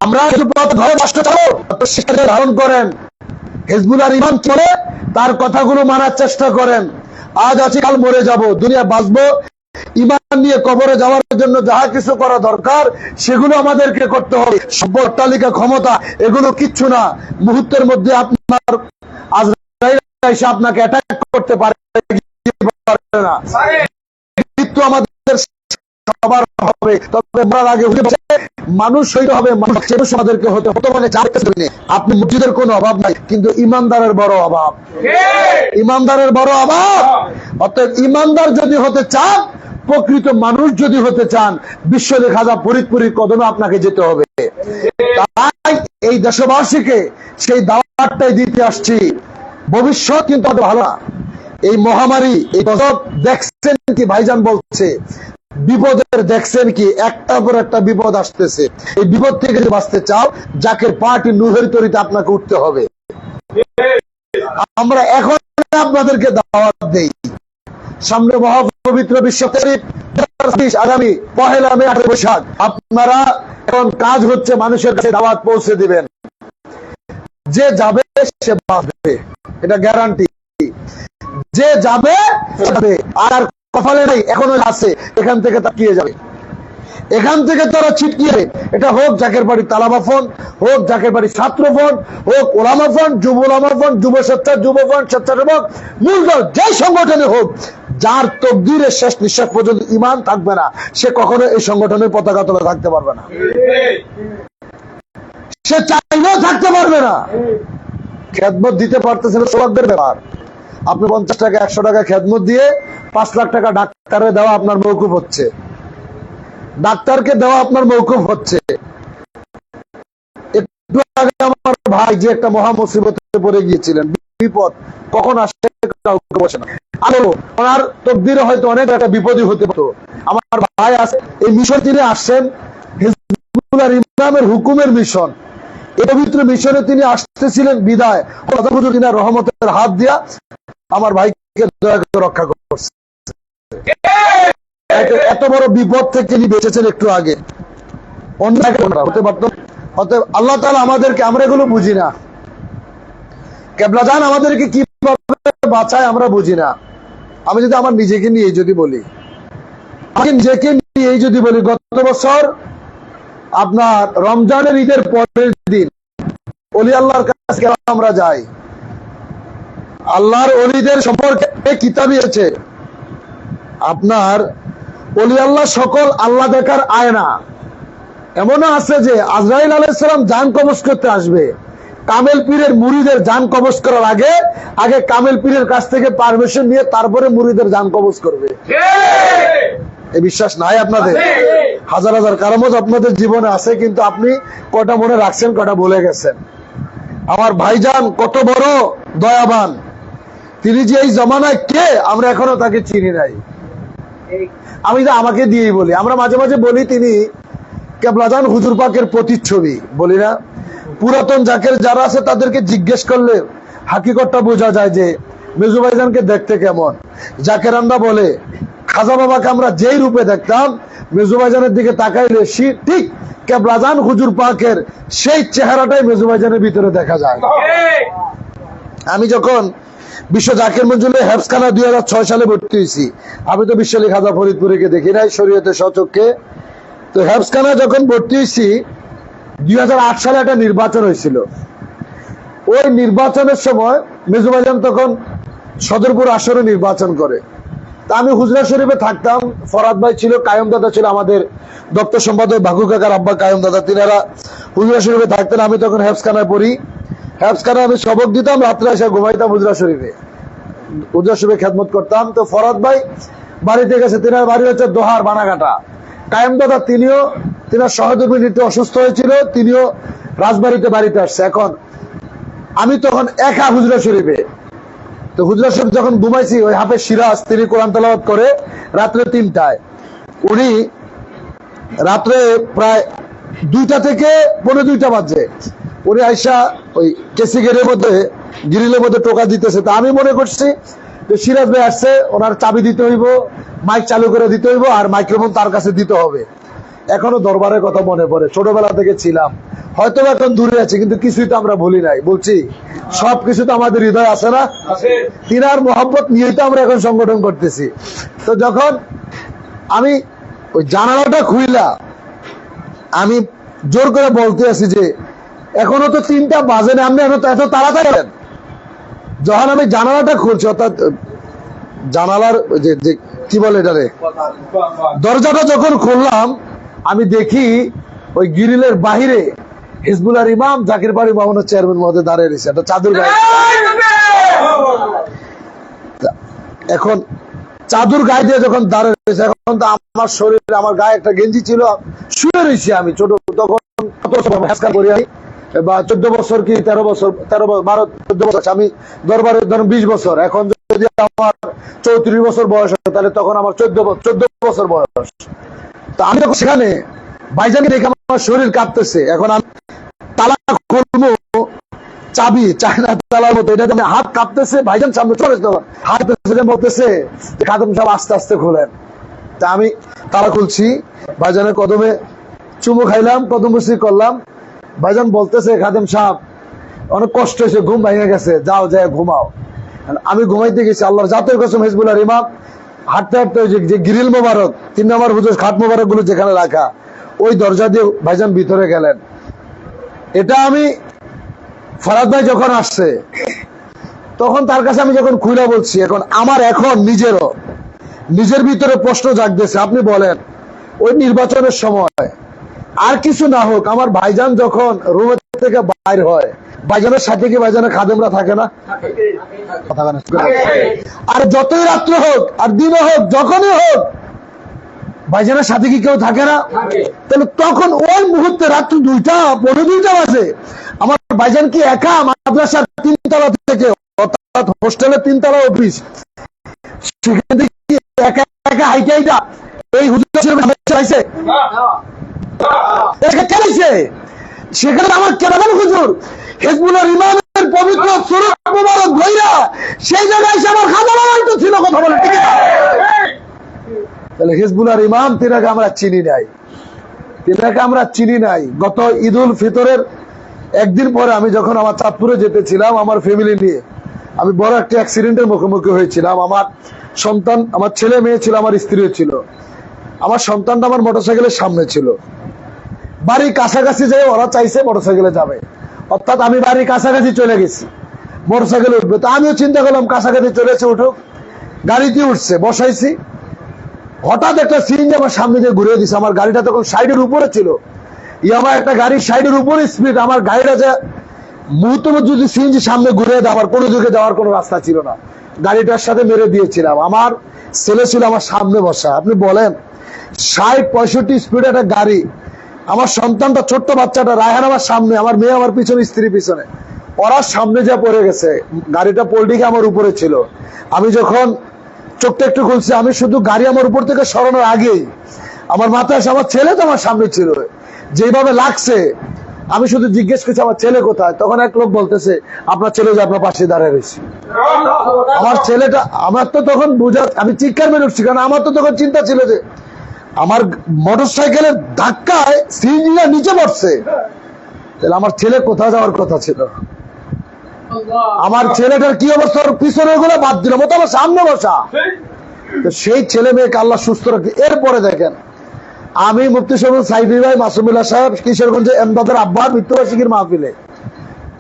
আমরা খেজুর পাতার ঘরে রাষ্ট্র চালাবো। ধারণ করেন, হিজবুল্লাহর ইমাম চলে, তার কথাগুলো মানার চেষ্টা করেন। আজ আছি কাল মরে যাব, দুনিয়া বাঁচবো, ইমান নিয়ে কবরে যাওয়ার জন্য যাহা কিছু করা দরকার সেগুলো আমাদেরকে করতে হবে। সভ্য অট্টালিকা, ক্ষমতা, এগুলো কিচ্ছু না। মুহূর্তের মধ্যে আপনার আজরাইল এসে আপনাকে অ্যাটাক করতে পারে না। মৃত্যু আমাদের সবার হবে, তবে মরার আগে মানুষ হইতে হবে, মানুষ আমাদেরকে হতে হতো। মানে আপনি মসজিদের কোনো অভাব নাই, কিন্তু ইমানদারের বড় অভাব, ইমানদারের বড় অভাব। অর্থাৎ ইমানদার যদি হতে চান, প্রকৃত মানুষ যদি হতে চান, বিশ্বলে খাজা ফরিদপুরীর কদমে আপনাকে যেতে হবে। তাই এই দেশবাসীকে সেই দাওয়াতটাই দিতে আসছি। ভবিষ্যৎ কিন্তু ভালো না। এই মহামারী, এই গজব দেখছেন কি? ভাইজান বলছে বিপদের দেখছেন কি? একটার পর একটা বিপদ আসতেছে। এই বিপদ থেকে যদি বাঁচতে চাও, জাকের পার্টি নূহের তরিতে আপনাকে উঠতে হবে। আমরা এখন আপনাদেরকে দাওয়াত দেই, সামনে মহাপবিত্র বিশ্ব শরীফ 2026 আগামী 1 মে 8 বৈশাখ আপনারা এখন কাজ হচ্ছে মানুষের কাছে দাওয়াত পৌঁছে দিবেন। যে যাবে সে বাঁচবে, এটা গ্যারান্টি। যে যাবে আর কপালে নেই এখনো আছে, এখান থেকে তাকিয়ে যাবে, এখান থেকে তারা ছিটকিয়ে, এটা হোক জাকের বাড়ি তালাবা ফোন, হোক জাকের বাড়ি ছাত্র ফোন, হোক ওলামা ফোন, যুব ওলামা ফোন, যুব স্বেচ্ছা, যুব ফোন, স্বেচ্ছাসেবক, মূলদল যে সংগঠনে হোক, যার তকদিরের শেষ নিঃশ্বাস পর্যন্ত ঈমান থাকবে না, সে কখনো এই সংগঠনের পতাকা তলে থাকতে পারবে না, সে চাইলেও থাকতে পারবে না। খেদমত দিতে পারতেছেন সৌভাগ্যের ব্যাপার। আপনি 50 টাকা 100 টাকা খেদমত দিয়ে 5 লাখ টাকা ডাক্তারে দেওয়া আপনার মওকুফ হচ্ছে, ডাক্তারকে দেওয়া আপনার মওকুফ হচ্ছে। একটু আগে আমার ভাই যে একটা মহা মুসিবতে পড়ে গিয়েছিলেন, বিপদ কখন আসে কাউকে বসে না, আলো ওনার তকদিরে হয়তো অনেক একটা বিপদই হতে পারত। আমার ভাই আছে এই মিশন, তিনি আসছেন হিজবুল্লাহ ইমামের হুকুমের মিশন, এই পবিত্র মিশনে তিনি আসতেছিলেন বিদায় তিনি রহমতের হাত দিয়া আমার ভাইকে দয়া করে রক্ষা করছে। এত বড় বিপদ থেকে তিনি বেঁচেছেন একটু আগে, অন্য হতে পারত। অতএব আল্লাহ তাআলা আমাদেরকে, আমরা এগুলো বুঝি না, কেবলা জান আমাদেরকে কিভাবে বাঁচায় আমরা বুঝি না। আমি যদি আমার নিজেকে নিয়ে যদি বলি, গত বছর আপনার রমজানের ঈদের পরের দিন ওলি আল্লাহর কাছে আমরা যাই, আল্লাহর ওলিদের সম্পর্কে কিতাবই আছে আপনার ওলি আল্লাহ সকল আল্লাহ দেখার আয়না। এমনও আছে যে আজরাইল আলাইহিস সালাম জান কবজ করতে আসবে, কামেল পীরের মুরিদের জান কবজ করার আগে কামেল পীরের কাছ থেকে পারমিশন নিয়ে তারপরে মুরিদের জান কবজ করবে। এই বিশ্বাস নাই আপনাদের? হাজার হাজার কারামত আপনাদের জীবনে আছে, কিন্তু আপনি কটা মনে রাখছেন, কটা ভুলে গেছেন। আমার ভাইজান কত বড় দয়াবান, তিনি যে এই জমানায় কে আমরা এখনো তাকে চিনি নাই। আমি তো আমাকে দিয়েই বলি, আমরা মাঝে মাঝে বলি তিনি কেবলাজান হুজুর পাকের প্রতিচ্ছবি, বলি না? পুরাতন জাকের যারা আছে তাদেরকে জিজ্ঞেস করলে হাকিকতটা বোঝা যায় যে মেজু ভাইজানকে দেখতে কেমন। জাকেরানরা বলে খাজা বাবাকে আমরা যেই রূপে দেখতাম, মেজু ভাইজানের দিকে তাকাইলে ঠিক কেবলাজান হুজুর পাকের সেই চেহারাটাই মেজু ভাইজানের ভিতরে দেখা যায়। আমি যখন বিশ্ব জাকির মঞ্জুরে হেফজখানা 2006 সালে ভর্তি হয়েছি, আমি তো বিশ্ব আলী খাজা ফরিদপুরীকে দেখি নাই শরীয়তের সচক্ষে। তো হেফজখানা যখন ভর্তি হয়েছি 2008 সালে একটা নির্বাচন হয়েছিল, ওই নির্বাচনের সময় মেজু ভাইজান তখন সদরপুর আসরে নির্বাচন করে। তা আমি হুজরা শরীফে থাকতাম, ফরাদ ভাই ছিল, কায়ম দাদা ছিল আমাদের দপ্তর সম্পাদক, ভাগু কাকার আব্বা কায়ম দাদা, তিনারা হুজরা শরীফে থাকতেন। আমি তখন হেফজখানায় পড়ি, হেফজখানায় আমি সবক দিতাম, রাত্রে এসে ঘুমাইতাম হুজরা শরীফে, হুজরা শরীফে খেদমত করতাম। তো ফরাদ ভাই বাড়িতে গেছে, তিনার বাড়ি হচ্ছে দোহার বানাঘাটা। কায়ম দাদা তিনার সহধর্মিনীতে অসুস্থ হয়েছিল, তিনিও রাজবাড়িতে বাড়িতে আসছে। এখন আমি তখন একা হুজরা শরীফে, তো হুজরা শরীফ যখন ঘুমাইছি, ওই হাফেজ সিরাজ তিনি কোরআন তেলাওয়াত করে রাত্রে 3টায়, উনি রাত্রে প্রায় 2টা থেকে 1:45 বাজে উনি আইসা ওই কেসি গেটের মধ্যে গ্রিলের মধ্যে টোকা দিতেছে। তা আমি মনে করছি যে সিরাজ ভাই আসছে, ওনার চাবি দিতে হইব, মাইক চালু করে দিতে হইব, আর মাইক্রোফোন তার কাছে দিতে হবে। এখনো দরবারের কথা মনে পড়ে, ছোটবেলা থেকে ছিলাম, হয়তো এখন দূরে আছি, কিন্তু কিছুই তো আমরা ভুলি নাই। বলছি সবকিছু তো আমাদের হৃদয় আছে না, তিনার মোহাম্মত নিয়েই তো আমরা এখন সংগঠন করতেছি। তো যখন আমি ওই জানালাটা খুইলা আমি জোর করে বলতে আছি যে এখনো তো 3টা বাজে না, আপনি এত তাড়াতাড়ি। যখন আমি জানালাটা খুলছি, অর্থাৎ জানালার যে কি বলে এটারে, দরজাটা যখন খুললাম, আমি দেখি ওই গ্রিলের বাহিরে হিজবুল্লাহর ইমাম জাকির বাড়ি ভবনের চেয়ারম্যান মহোদয় দাঁড়িয়ে রয়েছে, একটা চাদর গায়ে। এখন চাদর গায়ে দিয়ে যখন দাঁড়িয়ে রয়েছে, এখন তো আমার শরীরে, আমার গায়ে একটা গেঞ্জি ছিল, শুয়ে রয়েছি আমি। ছোট তখন করি আমি, বা 14 বছর কি 13 বছর, 12-14 বছর, আমি দরবারে ধরুন 20 বছর। এখন যদি আমার 34 বছর বয়স হয়, তাহলে তখন আমার 14 বছর বয়স। তো আমি যখন সেখানে ভাইজানকে দেখে আমার শরীর কাঁপতেছে। এখন আমি তালা খুলবো, চাবি চায়না তালার মতো, এটা হাত কাঁপতেছে, ভাইজান সামনে চলে, তখন হাত বলতেছে খাদেম সাহেব আস্তে আস্তে খোলেন। তা আমি তালা খুলছি, ভাইজানের কদমে চুমু খাইলাম, কদম বসি করলাম। ভাইজান বলতেছে, খাদেম সাহেব অনেক কষ্ট হয়েছে, ঘুম ভেঙে গেছে, যাও যায় ঘুমাও। আমি ঘুমাইতে গেছি, আল্লাহর জাতের কসম, হিজবুল্লাহর ইমাম হাঁটতে হাঁটতে যে গ্রিল মোবারক 3 নম্বর হুজুর খাট মোবারক গুলো যেখানে রাখা, ওই দরজা দিয়ে ভাইজান ভিতরে গেলেন। এটা আমি ফরাদ ভাই যখন আসছে তখন তার কাছে আমি যখন খুলে বলছি, আমার নিজের ভিতরে প্রশ্ন জাগতেছে। আপনি বলেন, ওই নির্বাচনের সময় আর কিছু না হোক, আমার ভাইজান যখন রুম থেকে বাইর হয়, ভাইজানের সাথে কি ভাইজানের খাদেমরা থাকে না? আর যতই রাত্র হোক আর দিনে হোক, যখনই হোক, ভাইজানের সাথে কি কেউ থাকে না? তাহলে তখন ওই মুহূর্তে রাত্র 2টা বাজে, আমার ভাইজান কি একা মাদ্রাসার 3 তলা থেকে, অর্থাৎ হোস্টেলের 3 তলা অফিস, সেখান থেকে একা একা হাইটা এই হুজুর চাইছে? সেখানে আমার কেরামান হুজুর হিজবুল্লাহর ইমামের পবিত্র সুরত মুবারক ধইরা সেই জায়গায় এসে আমার খাজা বাবা তো ছিল, কথা বলে ঠিক আছে? তাহলে হিজবুল্লাহর ইমাম তিনাকে আমরা চিনি নাই। গত ঈদুল ফিতরের একদিন পরে আমি যখন আমার চাঁদপুরে যেতেছিলাম আমার ফ্যামিলি নিয়ে, আমি বড় একটা অ্যাক্সিডেন্টের মুখোমুখি হয়েছিলাম। আমার সন্তান, আমার ছেলে মেয়ে ছিল, আমার স্ত্রীও ছিল। আমার সন্তানটা আমার মোটরসাইকেলের সামনে ছিল। বাড়ির কাছাকাছি যাই ওরা চাইছে মোটরসাইকেলে যাবে, অর্থাৎ আমি বাড়ির কাছাকাছি চলে গেছি, মোটরসাইকেলে উঠবে। তো আমিও চিন্তা করলাম কাছাকাছি চলেছে, উঠুক। গাড়িতে উঠছে, বসাইছি। হঠাৎ একটা সিএনজি আমার সামনে দিয়ে ঘুরিয়ে দিছে। আমার গাড়িটা তখন সাইডের উপরে ছিল, আমার একটা গাড়ির সাইডের উপরে স্পিড, আমার গাড়িটা যে মুহূর্ত যদি সিএনজি সামনে ঘুরিয়ে দেয়, আমার কোনো দিকে যাওয়ার কোনো রাস্তা ছিল না, গাড়িটার সাথে মেরে দিয়েছিলাম। আমার ছেলে ছিল আমার সামনে বসা। আপনি বলেন 60-65 স্পিডে একটা গাড়ি, আমার সন্তানটা, ছোট্ট বাচ্চাটা রায়হান আমার সামনে, আমার মেয়ে আমার পিছনে, স্ত্রী পিছনে, ওরা সামনে যা পড়ে গেছে। গাড়িটা পোল্টিকে আমার উপরে ছিল। আমি যখন চোখটা একটু খুলছি, আমি শুধু গাড়ি আমার উপর থেকে সরানোর আগেই আমার মাথায় এসে, আমার ছেলে তো আমার সামনে ছিল, যেভাবে লাগছে আমি শুধু জিজ্ঞেস করছি আমার ছেলে কোথায়। তখন এক লোক বলতেছে, আপনার ছেলে যে আপনার পাশে দাঁড়িয়ে রয়েছে। আমার ছেলেটা, আমার তো তখন বুঝা, আমি চিৎকার মেরে উঠছি, কারণ আমার তো তখন চিন্তা ছিল যে আমার মোটরসাইকেলের ধাক্কায় সিএনজিটা নিচে পড়ছে, তাহলে আমার ছেলে কোথায় যাওয়ার কথা ছিল? আমার ছেলেটার কি অবস্থা? পিছনে গুলো বাদ দিল, মতো আমার সামনে বসা। তো সেই ছেলে মেয়েকে আল্লাহ সুস্থ রাখে। এরপরে দেখেন, আমি মুফতি সাহেব সাইফি ভাই, মাসুমুল্লাহ সাহেব কিশোরগঞ্জে এমদাদের আব্বার মৃত্যুবার্ষিকীর মাহফিলে,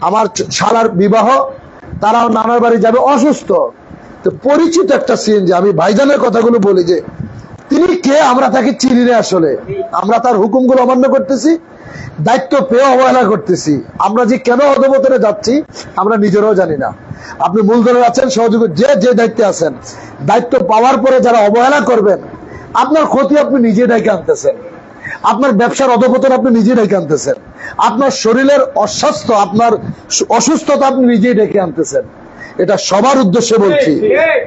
আমার শালার বিবাহ, তারাও নানার বাড়ি যাবে, অসুস্থ। তো পরিচিত একটা সিএনজি, আমি ভাইজানের কথাগুলো বলি যে তিনি কে, আমরা তাকে চিনি না। আসলে আমরা তার হুকুমগুলো অমান্য করতেছি, দায়িত্ব পেয়ে অবহেলা করতেছি। আমরা যে কেন অধপতনে যাচ্ছি আমরা নিজেরাও জানি না। আপনি মূলধনে আছেন, সহযোগী যে দায়িত্বে আছেন, দায়িত্ব পাওয়ার পরে যারা অবহেলা করবেন, আপনার ক্ষতি আপনি নিজে ডেকে আনতেছেন। আপনার ব্যবসার অধপতন আপনি নিজে ডেকে আনতেছেন। আপনার শরীরের অস্বাস্থ্য, আপনার অসুস্থতা আপনি নিজেই ডেকে আনতেছেন। এটা সবার উদ্দেশ্যে বলছি,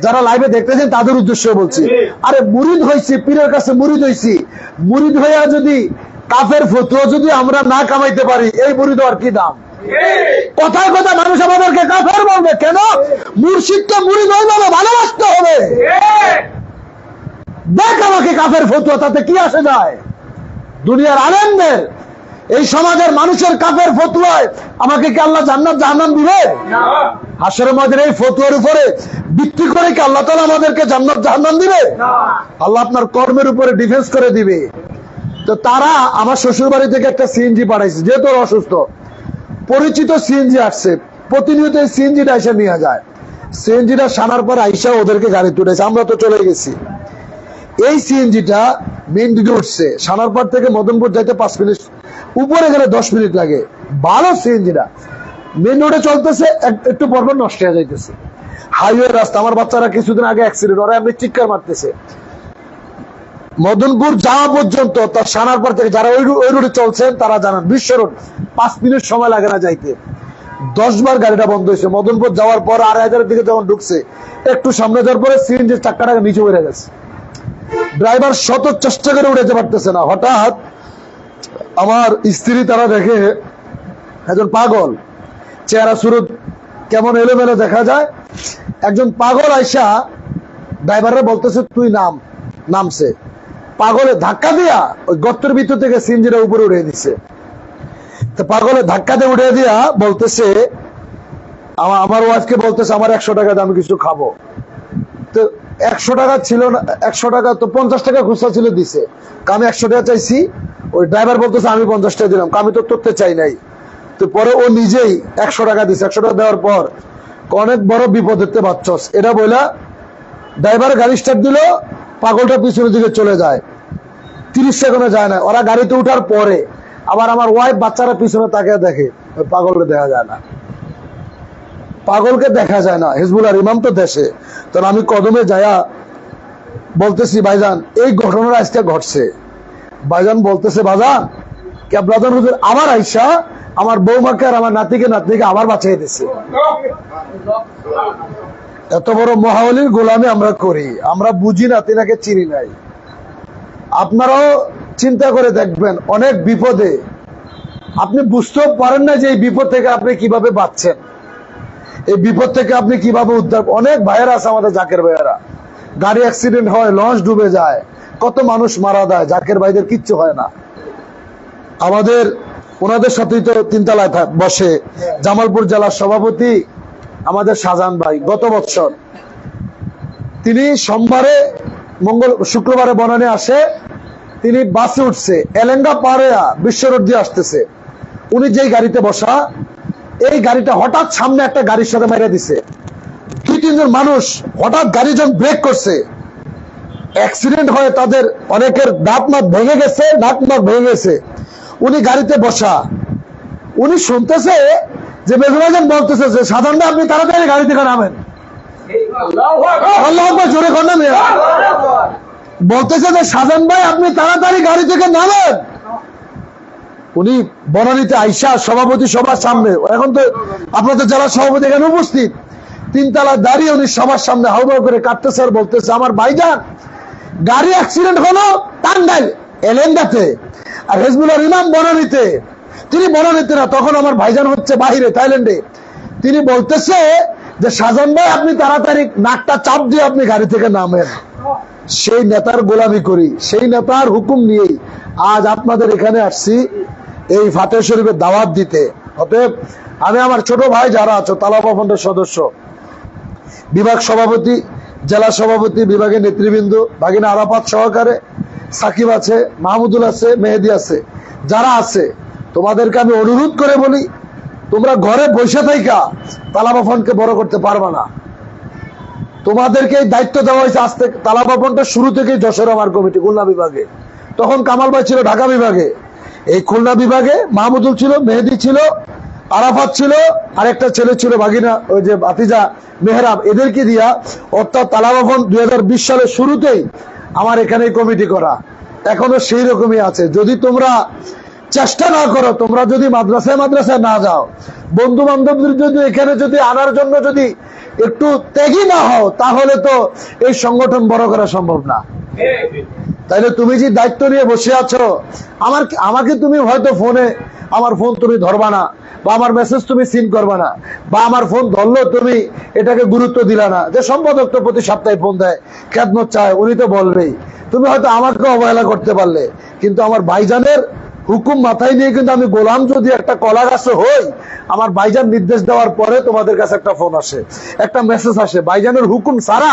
যারা লাইভে দেখতেছেন তাদের উদ্দেশ্যে বলছি। আরে মুরিদ হয়েছি, পীরের কাছে মুরিদ হয়েছি, মুরিদ হইয়া যদি কাফের ফতোয়া যদি আমরা না কামাইতে পারি, এই মুরিদ আর কি দাম? কথায় কথায় মানুষ আমাদেরকে কাফের বলবে কেন? মুর্শিদ তো মুরিদ হয়ে যাবে, ভালোবাসতে হবে। দেখ আমাকে কাফের ফতোয়া, তাতে কি আসে যায়? দুনিয়ার আলেমদের, এই সমাজের মানুষের কাফের ফতোয়ায় আমাকে কি আল্লাহ জান্নাত জাহান্নাম দিবে? হাসরের ময়দানে এই ফতোয়ার উপরে ভিত্তি করে কি আল্লাহ তাআলা আমাদেরকে জান্নাত জাহান্নাম দিবে? আল্লাহ আপনার কর্মের উপরে ডিফেন্স করে দিবে। তো তারা আমার শ্বশুর বাড়ি থেকে একটা সিএনজি পাঠাইছে, যেহেতু অসুস্থ, পরিচিত সিএনজি আসছে, প্রতিনিয়ত এই সিএনজিটা এসে নিয়ে যায়। সিএনজিটা সানার পর আইসা ওদেরকে গাড়ি তুলেছে, আমরা তো চলে গেছি। এই সিএনজিটা মেইন দিকে উঠছে, সানারপাড় থেকে মদনপুর যাইতে 5 মিনিট, উপরে গেলে 10 মিনিট লাগে। ভালো সিএনজিটা মেইন রোডে চলতেছে, একটু পরপর নষ্ট হয়ে যাইতেছে। হাইওয়ে রাস্তা, আমার বাচ্চারা কিছুদিন আগে অ্যাক্সিডেন্ট, ওরা এমনি চিৎকার মারতেছে। মদনপুর যাওয়া পর্যন্ত, তার সানারপাড় থেকে যারা ওই রোডে চলছেন তারা জানান, বিশ্ব রোড 5 মিনিট সময় লাগে না যাইতে। 10 বার গাড়িটা বন্ধ হয়েছে। মদনপুর যাওয়ার পর 2,500 দিকে যখন ঢুকছে, একটু সামনে যাওয়ার পরে সিএনজির চাক্কাটা নিচে পড়ে গেছে। ড্রাইভার শত চেষ্টা করে উঠাতে পারতেছে না। হঠাৎ আমার স্ত্রী তারা দেখে একজন পাগল, চেহারা সুরত কেমন এলোমেলো দেখা যায়, একজন পাগল আইসা ড্রাইভাররা বলতেছে তুই নামছে। পাগলে ধাক্কা দিয়া ওই গর্তের ভিতর থেকে সিনজিরা উপরে উঠিয়ে দিচ্ছে। তো পাগলে ধাক্কা দিয়ে উঠিয়ে দিয়া বলতেছে, আমার ওয়াইফকে বলতেছে আমার 100 টাকা দিয়ে আমি কিছু খাবো। তো 100 টাকা ছিল না, 100 টাকা তো 50 টাকা খুচরা ছিল দিছে। আমি 100 টাকা চাইছি, ওই ড্রাইভার বলতেছে আমি 50 টাকা দিলাম, আমি তো তোরতে চাই নাই। তো পরে ও নিজেই 100 টাকা দিছে। 100 টাকা দেওয়ার পর অনেক বড় বিপদ দেখতে পাচ্ছস, এটা বইলা ড্রাইভার গাড়ি স্টার্ট দিল, পাগলটা পিছনের দিকে চলে যায়। 30 সেকেন্ডে যায় না, ওরা গাড়িতে উঠার পরে আবার আমার ওয়াইফ বাচ্চারা পিছনে তাকিয়ে দেখে, ওই পাগলকে দেখা যায় না, পাগলকে দেখা যায় না। হিজবুল্লাহর ইমাম তো দেশে। তখন আমি কদমে যায়া বলতেছি ভাইজান এই ঘটনাটা আজকে ঘটছে। ভাইজান বলতেছে বাজান কেবলাদান হুজুর আমার আইসা আমার বৌমাকে আর আমার নাতিকে আবার বাঁচিয়ে দিছে। এত বড় মহাওয়ালির গোলামি আমরা করি, আমরা বুঝি না, তিনাকে চিনি নাই। আপনারাও চিন্তা করে দেখবেন, অনেক বিপদে আপনি বুঝতেও পারেন না যে এই বিপদ থেকে আপনি কিভাবে বাঁচছেন, এই বিপদ থেকে আপনি কিভাবে উদ্ধার। অনেক ভাইয়েরা আছে আমাদের, জাকের ভাইয়েরা, গাড়ি অ্যাক্সিডেন্ট হয়, লঞ্চ ডুবে যায়, কত মানুষ মারা যায়, জাকের ভাইদের কিচ্ছু হয় না। আমাদের ওনাদের সাথেই তো তিনতলায় বসে জামালপুর জেলার সভাপতি আমাদের শাহজাহান ভাই। গত বছর তিনি সোমবারে শুক্রবারে বনানী আসে, তিনি বাসে উঠছে, এলেঙ্গা পাড়েয়া বিশ্ব রোড দিয়ে আসতেছে। উনি যেই গাড়িতে বসা, এই গাড়িটা হঠাৎ সামনে একটা গাড়ির সাথে মেরে দিছে। 2-3 জন মানুষ হঠাৎ গাড়ি যখন ব্রেক করছে, অ্যাক্সিডেন্ট হয়ে তাদের অনেকের দাঁত মাত ভেঙে গেছে, নাক নাক ভেঙে গেছে। উনি গাড়িতে বসা, উনি শুনতেছে যে মেজবাজান বলতেছে যে সাধারণ আপনি তাড়াতাড়ি গাড়ি থেকে নামেন। আল্লাহু আকবার, জোরে কর না মেয়ে। বলতেছে যে শাহজাহান ভাই আপনি তাড়াতাড়ি গাড়ি থেকে নামেন। উনি বনানীতে আইসা সভাপতি সবার সামনে, এখন তো আপনাদের জেলা সভাপতি এখানে উপস্থিত, 3 তলায় দাঁড়িয়ে উনি সবার সামনে হাউমাউ করে কাটতেছে আর বলতেছে আমার ভাইজান গাড়ি অ্যাক্সিডেন্ট হলো টাঙ্গাইল এলেঙ্গাতে, আর হিজবুল্লাহর ইমাম বনানীতে। তিনি বনানীতে না, তখন আমার ভাইজান হচ্ছে বাহিরে থাইল্যান্ডে। তিনি বলতেছে যে শাহজাহান ভাই আপনি তাড়াতাড়ি নাকটা চাপ দিয়ে আপনি গাড়ি থেকে নামেন। সেই নেতার গোলামি করি, সেই নেতার হুকুম নিয়েই আজ আপনাদের এখানে আসছি এই ফাতেহ শরীফের দাওয়াত দিতে। অতএব আমি আমার ছোট ভাই যারা আছো, তালাবা ফন্ডের সদস্য, বিভাগ সভাপতি, জেলা সভাপতি, বিভাগের নেতৃবৃন্দ, ভাগিনা আরাফাত সহকারে, সাকিব আছে, মাহমুদুল আছে, মেহেদি আছে, যারা আছে তোমাদেরকে আমি অনুরোধ করে বলি, তোমরা ঘরে বসে থাইকা তালাবা ফন্ডকে বড় করতে পারবা না। তোমাদেরকে এই দায়িত্ব দেওয়া হয়েছে আজ থেকে। তালাবা ফন্ডটা শুরু থেকেই যশোর আমার কমিটি, খুলনা বিভাগে, তখন কামাল ভাই ছিল ঢাকা বিভাগে, এই খুলনা বিভাগে মাহমুদুল ছিল, মেহেদি ছিল, আরাফাত ছিল, আরেকটা ছেলে ছিল ভাগিনা ওই যে ভাতিজা মেহরাব, এদেরকে দিয়া অর্থাৎ তালাবা ফন্ড 2020 সালের শুরুতেই আমার এখানে কমিটি করা, এখনো সেই রকমই আছে। যদি তোমরা চেষ্টা না করো, তোমরা যদি মাদ্রাসায় না যাও, বন্ধু বান্ধবদের যদি এখানে যদি আনার জন্য যদি একটু ত্যাগী না হও, তাহলে তো এই সংগঠন বড় করা সম্ভব না। তাইলে তুমি যে দায়িত্ব নিয়ে বসে আছো, আমাকে তুমি হয়তো ফোনে, আমার ফোন তুমি ধরবা না, বা আমার মেসেজ তুমি সিন করবা না, বা আমার ফোন ধরলেও তুমি এটাকে গুরুত্ব দিলা না। যে সম্পাদক তো প্রতি সপ্তাহে ফোন দেয়, খেদমত চায়, উনি তো বলবেই। তুমি হয়তো আমাকে অবহেলা করতে পারলে, কিন্তু আমার ভাইজানের হুকুম মাথায় নিয়ে কিন্তু আমি গোলাম যদি একটা কলা গাছে হই, আমার ভাইজান নির্দেশ দেওয়ার পরে তোমাদের কাছে একটা ফোন আসে, একটা মেসেজ আসে। ভাইজানের হুকুম ছাড়া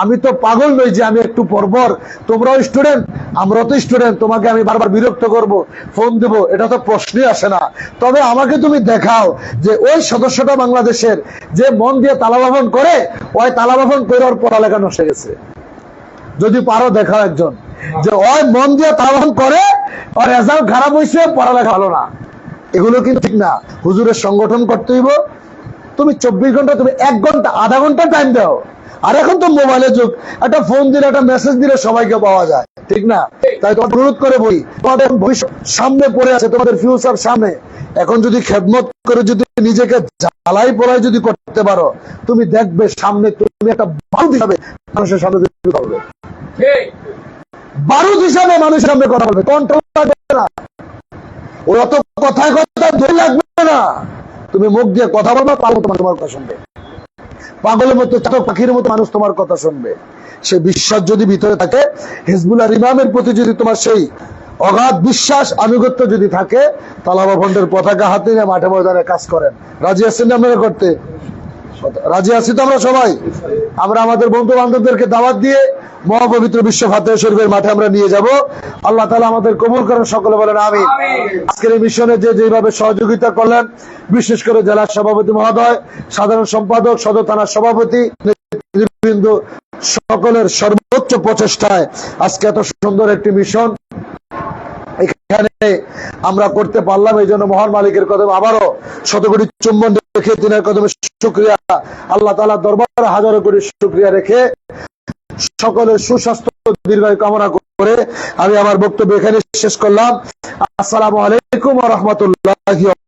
আমি তো পাগল নই যে আমি একটু পরপর, তোমরাও স্টুডেন্ট আমরাও তো স্টুডেন্ট, তোমাকে আমি বারবার বিরক্ত করব, ফোন দেব, এটা তো প্রশ্নই আসে না। তবে আমাকে তুমি দেখাও যে ওই সদস্যটা বাংলাদেশের যে মন দিয়ে তালাবাহন করে, ওই তালাবাহন করে ওর পড়ালেখা নষ্ট গেছে। যদি পারো দেখাও একজন যে ওই মন দিয়ে তালাবাহন করে, ওর রেজাল্ট খারাপ হয়েছে, পড়ালেখা ভালো না। এগুলো কিন্তু ঠিক না। হুজুরের সংগঠন করতে হইব। তুমি 24 ঘন্টা, তুমি 1 ঘন্টা, আধা ঘন্টা টাইম দাও। আর এখন তো মোবাইলের যুগ, একটা ফোন দিলে, একটা মেসেজ দিলে সবাইকে পাওয়া যায়, ঠিক না? তাই তোমার অনুরোধ করে বলি, তোমাদের ভবিষ্যৎ সামনে পড়ে আছে, তোমাদের ফিউচার সামনে। এখন যদি খেদমত করে যদি নিজেকে জ্বালাই পোড়াই যদি করতে পারো, তুমি দেখবে সামনে তুমি একটা বারুদ হিসাবে মানুষের সামনে করবে, বারুদ হিসাবে মানুষের সামনে কথা বলবে, কন্ট্রোল করবে না। ওই অত কথায় কথায় ধরে লাগবে না, তুমি মুখ দিয়ে কথা বলবা, পারবো তোমার কথা শুনবে। পাগলের মতো, চাতক পাখির মতো মানুষ তোমার কথা শুনবে। সে বিশ্বাস যদি ভিতরে থাকে, হিজবুল্লাহর ইমামের প্রতি যদি তোমার সেই অগাধ বিশ্বাস আনুগত্য যদি থাকে, তালাবা ফন্ডের পতাকা হাতে নিয়ে মাঠে ময়দানে কাজ করেন। রাজি আছেন না আপনারা করতে? রাজি আছি তো আমরা সবাই? আমরা আমাদের বন্ধু বান্ধবদেরকে দাওয়াত দিয়ে মহাপবিত্র বিশ্ব ফাতিহা শরীফের মাঠে আমরা নিয়ে যাব। আল্লাহ তাআলা আমাদের কবুল করেন, সকলে বলেন আমিন। আজকের এই মিশনে যেভাবে সহযোগিতা করলেন, বিশেষ করে জেলা সভাপতি মহোদয়, সাধারণ সম্পাদক, সদর থানার সভাপতি, নেতৃবৃন্দ, সকলের সর্বোচ্চ প্রচেষ্টায় আজকে এত সুন্দর একটি মিশন এখানে আমরা করতে পারলাম। এই জন্য মহান মালিকের কদমে আবারও শতকোটি চুম্বন রেখে তিনার কদমে শুকরিয়া, আল্লাহ তাআলা দরবারে হাজারো কোটি শুকরিয়া রেখে সকলের সুস্বাস্থ্য দীর্ঘায়ু কামনা করে আমি আমার বক্তব্য এখানে শেষ করলাম। আসসালামু আলাইকুম ওয়া রাহমাতুল্লাহি।